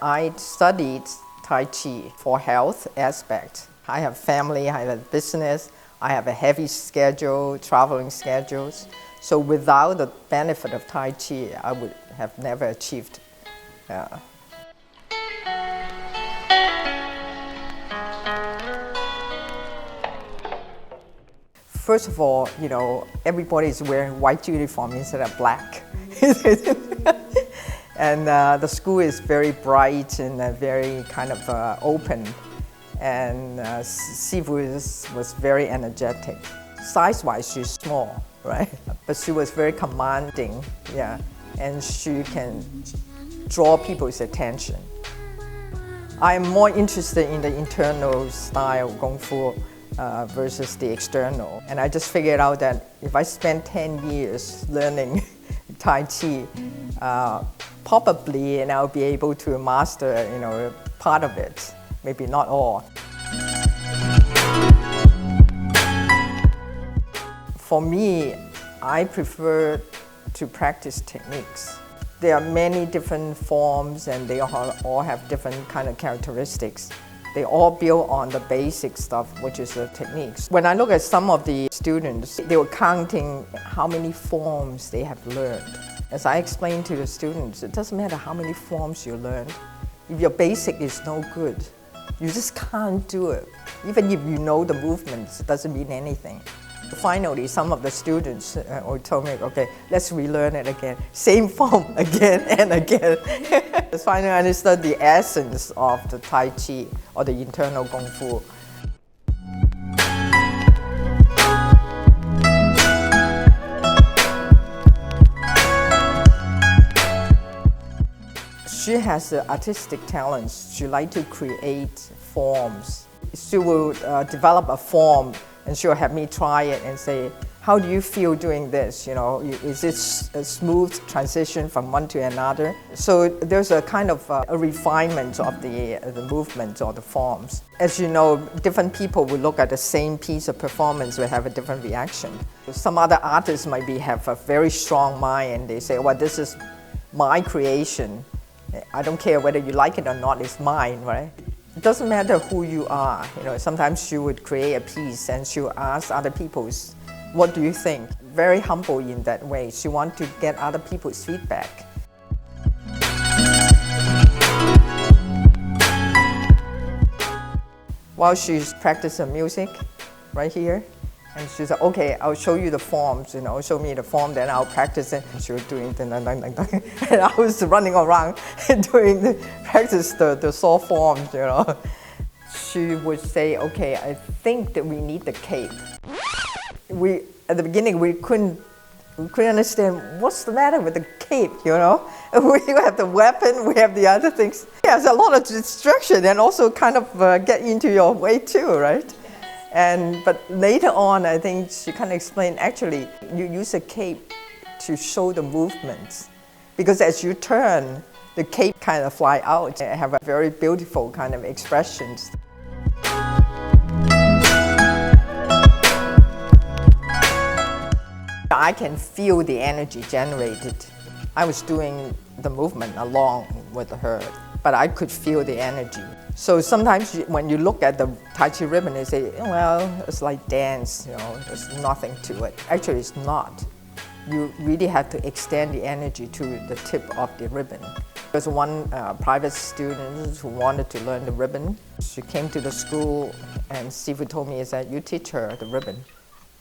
I studied Tai Chi for health aspect. I have family, I have business, I have a heavy schedule, traveling schedules. So without the benefit of Tai Chi, I would have never achieved. First of all, everybody is wearing white uniform instead of black. And the school is very bright and very kind of open. And Sifu was very energetic. Size-wise, she's small, right? But she was very commanding, yeah. And she can draw people's attention. I'm more interested in the internal style of Kung Fu versus the external. And I just figured out that if I spend 10 years learning Tai Chi, probably and I'll be able to master, part of it, maybe not all. For me, I prefer to practice techniques. There are many different forms and they all have different kind of characteristics. They all build on the basic stuff, which is the techniques. When I look at some of the students, they were counting how many forms they have learned. As I explained to the students, it doesn't matter how many forms you learned. If your basic is no good, you just can't do it. Even if you know the movements, it doesn't mean anything. Finally, some of the students told me, okay, let's relearn it again. Same form again and again. Finally, I understood the essence of the Tai Chi or the internal Kung Fu. She has artistic talents. She likes to create forms. She will develop a form and she'll have me try it and say, how do you feel doing this? Is it a smooth transition from one to another? So there's a kind of a refinement of the movement or the forms. As you know, different people will look at the same piece of performance will have a different reaction. Some other artists might have a very strong mind and they say, well, this is my creation. I don't care whether you like it or not, it's mine, right? It doesn't matter who you are. Sometimes she would create a piece and she would ask other people, what do you think? Very humble in that way. She wants to get other people's feedback. While she's practicing music right here, and she said, okay, I'll show you the forms, show me the form, then I'll practice it. And she was doing dun, dun, dun, dun, dun. And I was running around doing practice the saw forms, She would say, okay, I think that we need the cape. At the beginning, we couldn't understand what's the matter with the cape, We have the weapon, we have the other things. There's a lot of distraction and also kind of get into your way too, right? But later on, I think she kind of explained, actually, you use a cape to show the movements. Because as you turn, the cape kind of fly out and have a very beautiful kind of expressions. I can feel the energy generated. I was doing the movement along with her, but I could feel the energy. So sometimes when you look at the Tai Chi ribbon, you say, well, it's like dance, there's nothing to it. Actually, it's not. You really have to extend the energy to the tip of the ribbon. There's one private student who wanted to learn the ribbon. She came to the school and Sifu told me, you teach her the ribbon.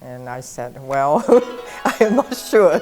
And I said, well, I am not sure.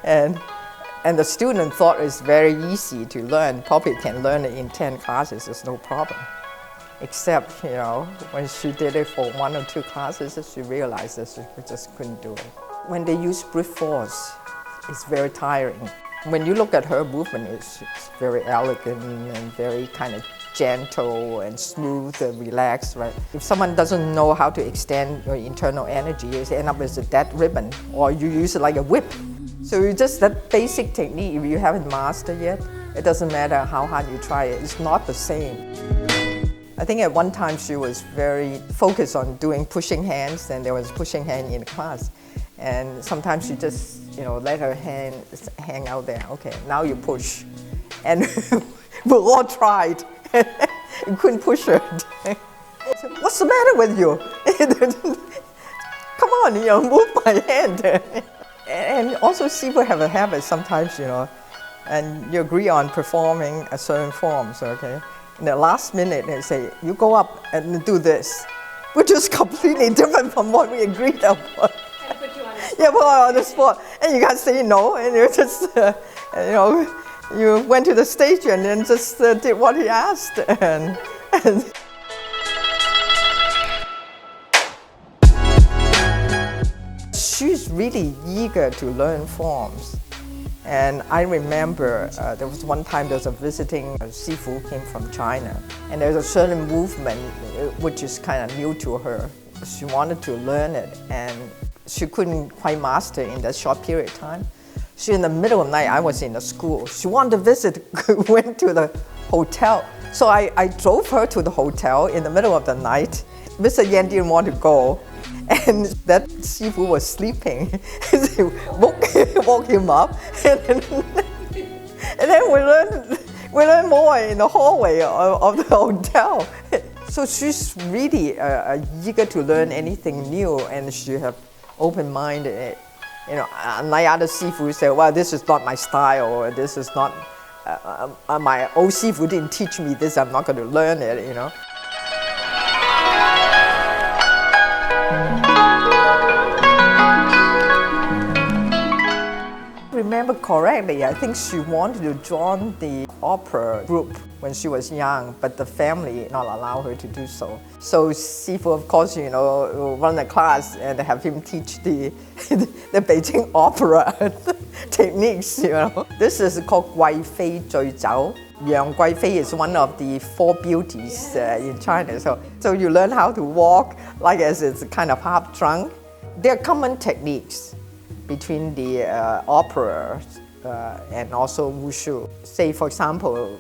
And the student thought it's very easy to learn. Probably can learn it in 10 classes, it's no problem. Except, when she did it for 1 or 2 classes, she realized that she just couldn't do it. When they use brute force, it's very tiring. When you look at her movement, it's very elegant and very kind of gentle and smooth and relaxed, right? If someone doesn't know how to extend your internal energy, you end up with a dead ribbon, or you use it like a whip. So it's just that basic technique, if you haven't mastered yet, it doesn't matter how hard you try it, it's not the same. I think at one time she was very focused on doing pushing hands, and there was pushing hand in the class. And sometimes she just, let her hand hang out there. Okay, now you push. And We all tried. You couldn't push her. What's the matter with you? Come on, move my hand. And also Sifu have a habit sometimes, and you agree on performing a certain forms, okay? In the last minute, they say, you go up and do this, which is completely different from what we agreed upon. And put you on the spot. Yeah, put on the spot. And you can't say no, and you just, you went to the stage and then just did what he asked. And she's really eager to learn forms. And I remember there was one time there was a visiting Sifu came from China, and there's a certain movement which is kind of new to her. She wanted to learn it, and she couldn't quite master in that short period of time. So in the middle of the night, I was in the school. She wanted to visit, went to the hotel. So I drove her to the hotel in the middle of the night. Mr.Yen didn't want to go, and that Sifu was sleeping. So woke him up, and then we learned more in the hallway of the hotel. So she's really eager to learn anything new, and she have open-minded. Unlike other Sifu say, well, this is not my style, or this is not, my old Sifu didn't teach me this, I'm not going to learn it, Remember correctly, I think she wanted to join the opera group when she was young, but the family not allow her to do so. So Sifu, of course, run a class and have him teach the Beijing opera techniques. This is called 貴妃醉酒. Yang Guifei is one of the 4 beauties in China. So you learn how to walk like as it's kind of half drunk. There are common techniques between the opera and also Wushu. Say, for example,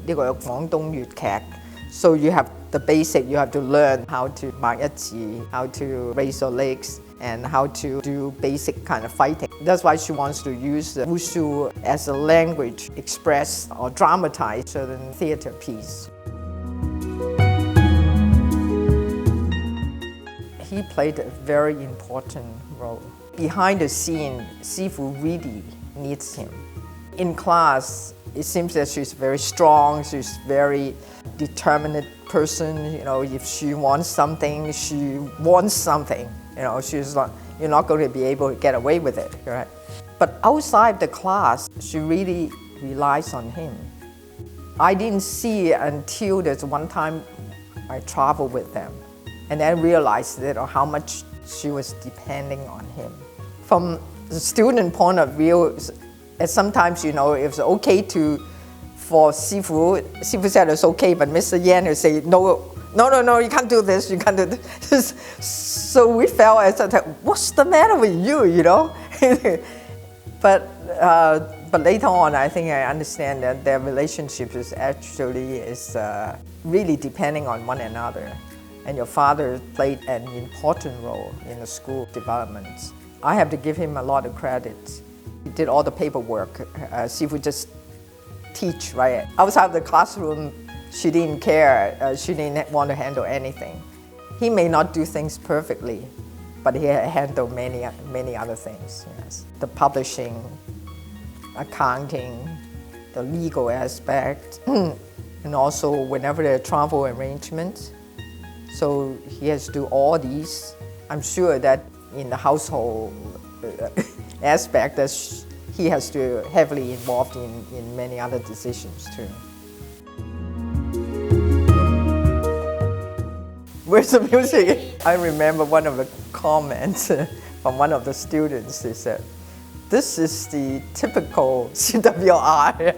呢個廣東粵劇. So you have the basic, you have to learn how to 擘一字, how to raise your legs, and how to do basic kind of fighting. That's why she wants to use Wushu as a language, express or dramatize certain theater piece. He played a very important role. Behind the scene, Sifu really needs him. In class, it seems that she's very strong, she's very determined person. If she wants something, she wants something. She's not, you're not going to be able to get away with it, right? But outside the class, she really relies on him. I didn't see until there's one time I traveled with them, and then realized how much she was depending on him. From the student point of view, sometimes, if it's okay for Sifu said it's okay, but Mr.Yen will say, no, you can't do this, you can't do this. So we felt as if, what's the matter with you, But later on, I think I understand that their relationship is actually really depending on one another. And your father played an important role in the school development. I have to give him a lot of credit. He did all the paperwork. Sifu just teach, right? Outside of the classroom, she didn't care. She didn't want to handle anything. He may not do things perfectly, but he handled many other things. Yes. The publishing, accounting, the legal aspect, and also whenever there are travel arrangements. So he has to do all these. I'm sure that in the household aspect, that he has to heavily involved in many other decisions too. Where's the music? I remember one of the comments from one of the students. They said, "This is the typical CWRI.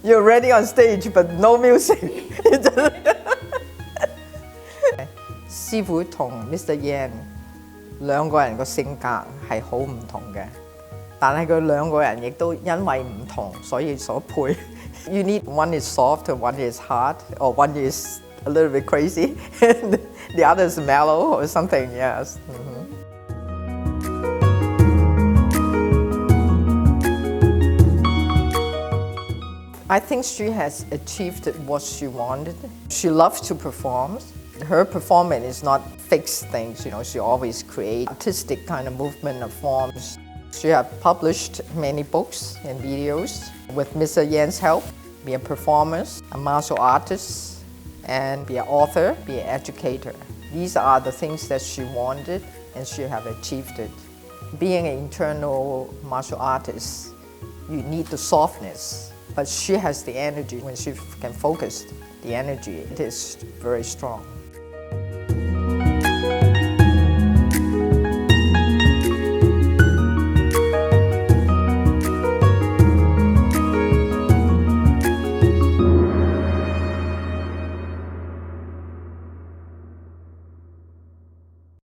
You're ready on stage, but no music." Sifu 同 Mr.Yen 兩個人個性格係好唔同嘅，但係佢兩個人亦都因為唔同，所以所配。You need one is soft, one is hard, or one is a little bit crazy, and the other is mellow or something. Yes. I think she has achieved what she wanted. She loves to perform. Her performance is not fixed things, she always creates artistic kind of movement of forms. She has published many books and videos with Mr. Yen's help, be a performer, a martial artist, and be an author, be an educator. These are the things that she wanted, and she has achieved it. Being an internal martial artist, you need the softness, but she has the energy. When she can focus the energy, it is very strong.